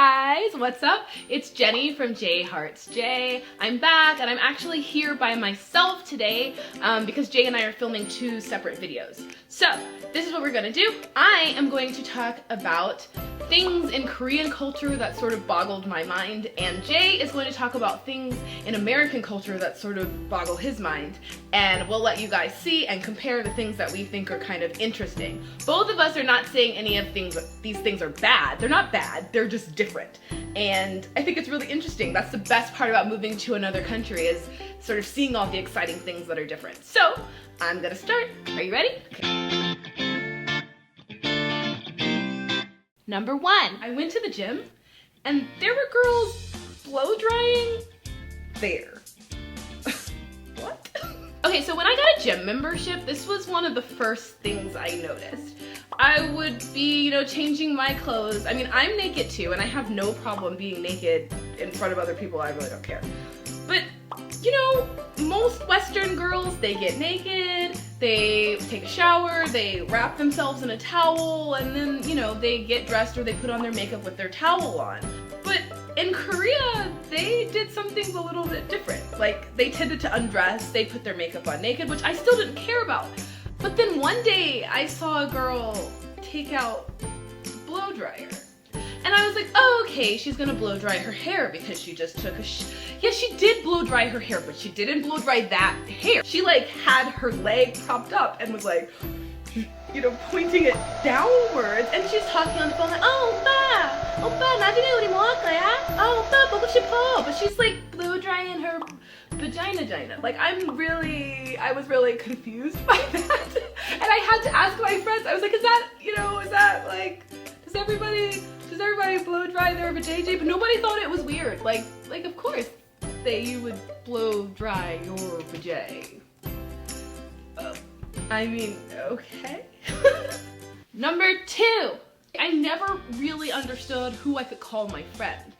guys, what's up? It's Jenny from jheartsjae. I'm back and I'm actually here by myself today because Jay and I are filming two separate videos. So this is what we're gonna do. I am going to talk about things in Korean culture that sort of boggled my mind, and Jay is going to talk about things in American culture that sort of boggle his mind, and we'll let you guys see and compare the things that we think are kind of interesting. Both of us are not saying any of these things are bad. They're not bad, they're just different. And I think it's really interesting. That's the best part about moving to another country, is sort of seeing all the exciting things that are different. So I'm gonna start. Are you ready? Okay. Number one, I went to the gym and there were girls blow drying there. What? Okay, so when I got a gym membership, this was one of the first things I noticed. I would be, changing my clothes. I mean, I'm naked too, and I have no problem being naked in front of other people. I really don't care. But, most Western girls, they get naked, they take a shower, they wrap themselves in a towel, and then, they get dressed or they put on their makeup with their towel on. But in Korea, they did something a little bit different. Like, they tended to undress, they put their makeup on naked, which I still didn't care about. But then one day, I saw a girl take out a blow dryer. And I was like, oh, okay, she's gonna blow dry her hair because she just took a yeah, she did blow dry her hair, but she didn't blow dry that hair. She had her leg propped up and was pointing it downwards, and she's talking on the phone like, oh, 오빠, 나중에 우리 뭐 할 거야? 오빠 보고 싶어. But she's blow drying her vagina. I was really confused by that. And I had to ask my friends, I was like, does everybody blow dry their vajayjay? But nobody thought it was weird. Of course you would blow dry your vajay. I mean, okay. Number two, I never really understood who I could call my friend.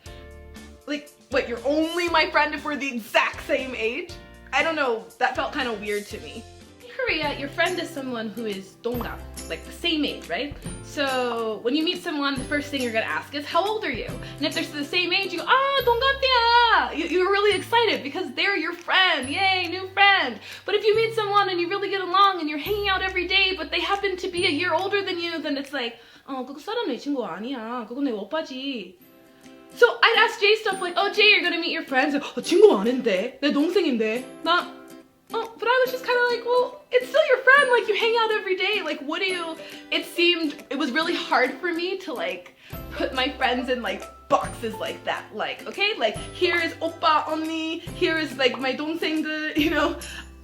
What, you're only my friend if we're the exact same age? I don't know, that felt kind of weird to me. In Korea, your friend is someone who is 동갑, the same age, right? So when you meet someone, the first thing you're gonna ask is, how old are you? And if they're the same age, you go, 동갑이야! You're really excited because they're your friend, yay, new friend. But if you meet someone and you really get along and you're hanging out every day, but they happen to be a year older than you, then it's like, 그거 사람 내 친구 아니야, 그거 내 오빠지. So I'd ask Jay stuff like, oh, Jay, you're gonna meet your friends. 친구 아닌데, 내 동생인데. But I was just kind of like, well, it's still your friend, you hang out every day, it was really hard for me to put my friends in boxes like that, okay, here is oppa, 언니, here is my 동생들,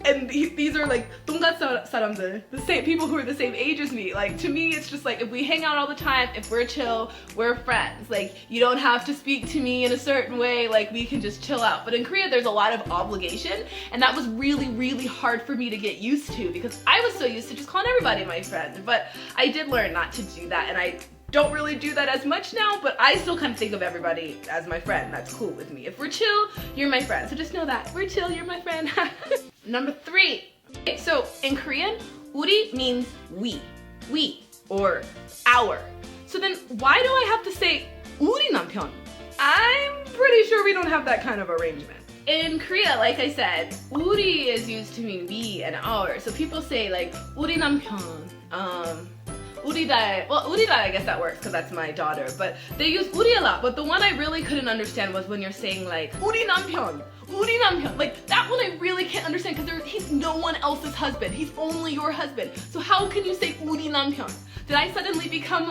and these are 동갑 사람들, the same people who are the same age as me. To me, it's just if we hang out all the time, if we're chill, we're friends. You don't have to speak to me in a certain way, we can just chill out. But in Korea, there's a lot of obligation, and that was really, really hard for me to get used to because I was so used to just calling everybody my friend. But I did learn not to do that, and I don't really do that as much now, but I still kind of think of everybody as my friend. That's cool with me. If we're chill, you're my friend. So just know that. We're chill, you're my friend. Number three. Okay, so in Korean, 우리 means we, or our. So then why do I have to say 우리 남편? I'm pretty sure we don't have that kind of arrangement. In Korea, like I said, 우리 is used to mean we and our. So people say 우리 남편, 우리 딸, 우리 딸, I guess that works because that's my daughter, but they use 우리 a lot. But the one I really couldn't understand was when you're saying 우리 남편, that one I really can't understand because he's no one else's husband. He's only your husband. So how can you say 우리 남편? Did I suddenly become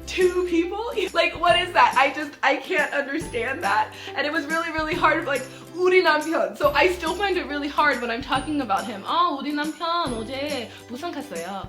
two people? What is that? I can't understand that. And it was really, really hard, 우리 남편. So I still find it really hard when I'm talking about him. 우리 남편 어제 부산 갔어요.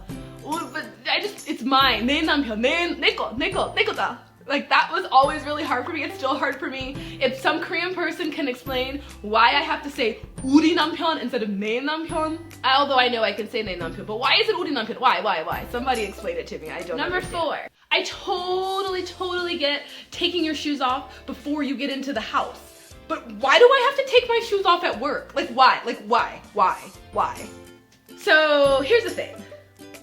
But it's mine. 내 남편, 내 거다. That was always really hard for me. It's still hard for me. If some Korean person can explain why I have to say 우리 남편 instead of 내 남편, although I know I can say 내 남편, but why is it 우리 남편? Why? Somebody explain it to me. I don't Number understand. Four. I totally get taking your shoes off before you get into the house. But why do I have to take my shoes off at work? Why? Why? So here's the thing.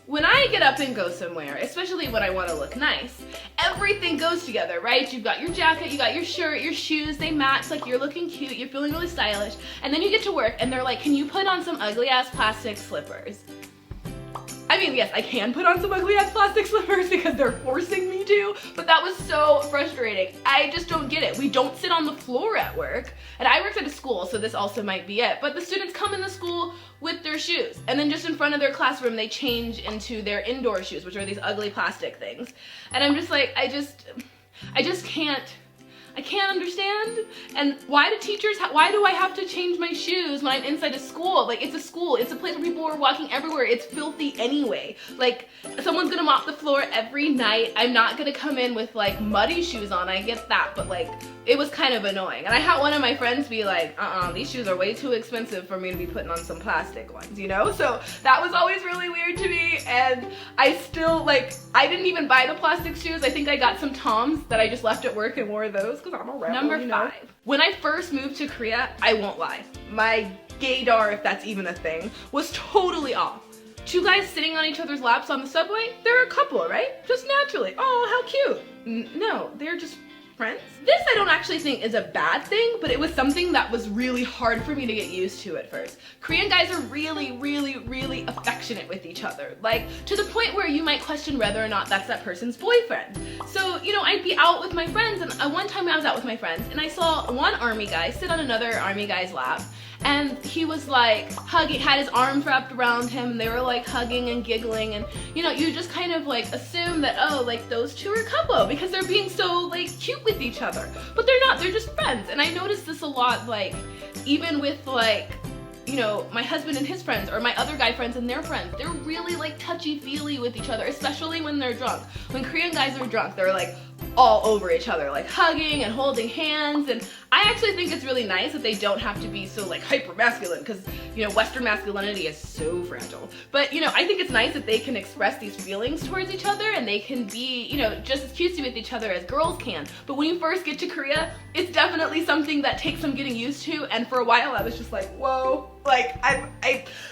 when I get up and go somewhere, especially when I want to look nice, everything goes together, right? You've got your jacket, you got your shirt, your shoes, they match, like you're looking cute, you're feeling really stylish, and then you get to work and they're like, can you put on some ugly ass plastic slippers? I mean, yes, I can put on some ugly ass plastic slippers because they're forcing me to, but that was so frustrating. I just don't get it. We don't sit on the floor at work, and I worked at a school, so this also might be it, but the students come in the school with their shoes, and then just in front of their classroom, they change into their indoor shoes, which are these ugly plastic things. And I'm just like, I just can't understand. And why do I have to change my shoes when I'm inside a school? Like, it's a school, it's a place where people are walking everywhere, it's filthy anyway. Like, someone's gonna mop the floor every night. I'm not gonna come in with like muddy shoes on, I get that, but like, it was kind of annoying. And I had one of my friends be like, these shoes are way too expensive for me to be putting on some plastic ones, you know? So that was always really weird to me, and I still, like, I didn't even buy the plastic shoes. I think I got some Toms that I just left at work and wore those because I'm a rebel. Number 5. When I first moved to Korea, I won't lie, my gaydar, if that's even a thing, was totally off. 2 guys sitting on each other's laps on the subway, they're a couple, right? Just naturally. Oh, how cute. No, they're just friends. This I don't actually think is a bad thing, but it was something that was really hard for me to get used to at first. Korean guys are really, really, really affectionate with each other. Like, to the point where you might question whether or not that's that person's boyfriend. So, you know, I'd be out with my friends, and one time I was out with my friends, and I saw one army guy sit on another army guy's lap, and he was like hugging, had his arms wrapped around him, and they were like hugging and giggling, and you know, you just kind of like assume that, oh, like those two are a couple because they're being so like cute with each other. But they're not, they're just friends. And I noticed this a lot, like even with like, you know, my husband and his friends, or my other guy friends and their friends, they're really like touchy-feely with each other, especially when they're drunk. When Korean guys are drunk, they're like all over each other, like hugging and holding hands, and I actually think it's really nice that they don't have to be so like hyper masculine, because you know, Western masculinity is so fragile. But you know, I think it's nice that they can express these feelings towards each other, and they can be, you know, just as cutesy with each other as girls can. But when you first get to Korea, it's definitely something that takes some getting used to, and for a while I was just like, whoa, like I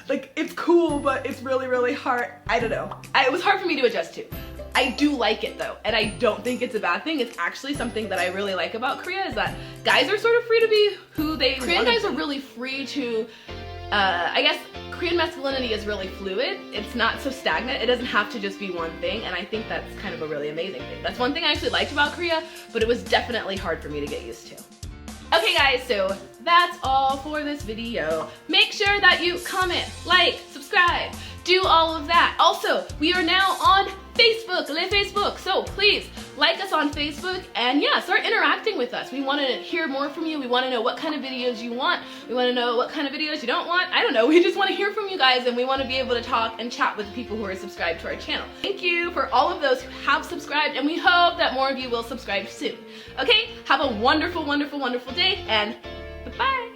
like, it's cool, but it's really, really hard. I don't know. It was hard for me to adjust to. I do like it though, and I don't think it's a bad thing. It's actually something that I really like about Korea, is that guys are sort of free to be who they want. Korean guys are really free to, I guess Korean masculinity is really fluid. It's not so stagnant. It doesn't have to just be one thing, and I think that's kind of a really amazing thing. That's one thing I actually liked about Korea, but it was definitely hard for me to get used to. Okay guys, so that's all for this video. Make sure that you comment, like, subscribe, do all of that. Also, we are now on Facebook, Facebook, so please like us on Facebook, and yeah, start interacting with us. We want to hear more from you. We want to know what kind of videos you want. We want to know what kind of videos you don't want. I don't know, we just want to hear from you guys, and we want to be able to talk and chat with the people who are subscribed to our channel. Thank you for all of those who have subscribed, and we hope that more of you will subscribe soon. Okay, have a wonderful, wonderful, wonderful day, and bye-bye.